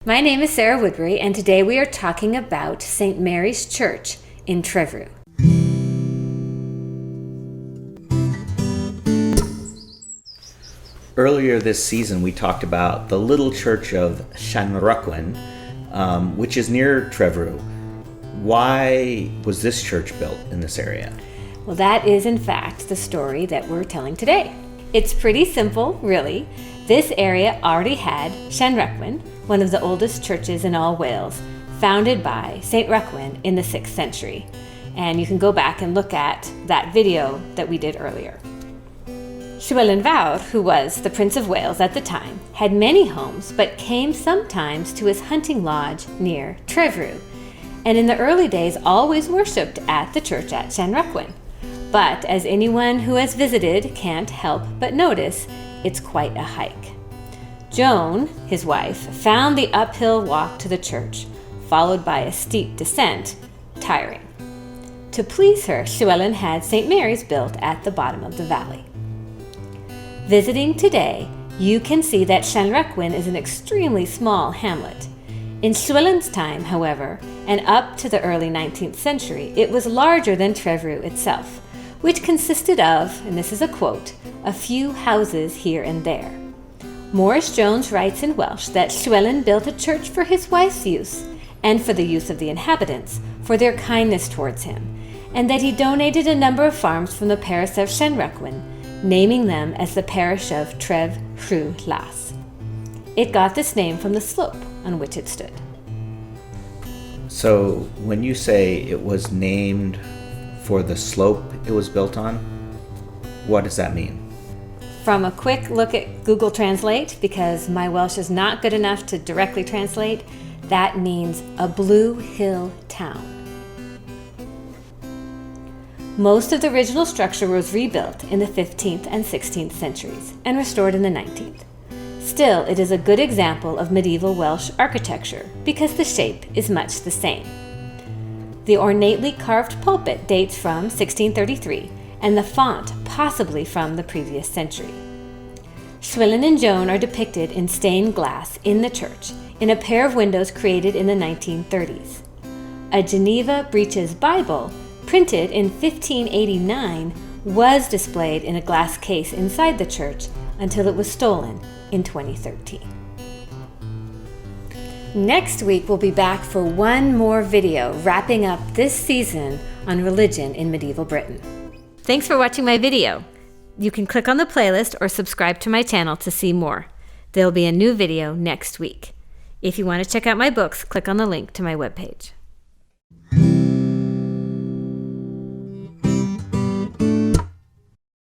My name is Sarah Woodbury, and today we are talking about St. Mary's Church in Trefriw. Earlier this season, we talked about the little church of Llanrwyn, which is near Trefriw. Why was this church built in this area? Well, that is in fact the story that we're telling today. It's pretty simple, really. This area already had Llanrwyn, one of the oldest churches in all Wales, founded by St. Rwyn in the 6th century. And you can go back and look at that video that we did earlier. Llywelyn Fawr, who was the Prince of Wales at the time, had many homes but came sometimes to his hunting lodge near Trefriw, and in the early days always worshipped at the church at Llanrwyn. But as anyone who has visited can't help but notice, it's quite a hike. Joan, his wife, found the uphill walk to the church, followed by a steep descent, tiring. To please her, Llywelyn had St. Mary's built at the bottom of the valley. Visiting today, you can see that Llanrwyn is an extremely small hamlet. In Llywelyn's time, however, and up to the early 19th century, it was larger than Trefriw itself, which consisted of, and this is a quote, a few houses here and there. Maurice Jones writes in Welsh that Llywelyn built a church for his wife's use and for the use of the inhabitants, for their kindness towards him, and that he donated a number of farms from the parish of Llanrwyn, naming them as the parish of Trefriw. It got this name from the slope on which it stood. So when you say it was named for the slope it was built on, what does that mean? From a quick look at Google Translate, because my Welsh is not good enough to directly translate, that means a blue hill town. Most of the original structure was rebuilt in the 15th and 16th centuries and restored in the 19th. Still, it is a good example of medieval Welsh architecture because the shape is much the same. The ornately carved pulpit dates from 1633 and the font possibly from the previous century. Llywelyn and Joan are depicted in stained glass in the church in a pair of windows created in the 1930s. A Geneva Breeches Bible, printed in 1589, was displayed in a glass case inside the church until it was stolen in 2013. Next week we'll be back for one more video wrapping up this season on religion in medieval Britain. Thanks for watching my video. You can click on the playlist or subscribe to my channel to see more. There'll be a new video next week. If you want to check out my books, click on the link to my webpage.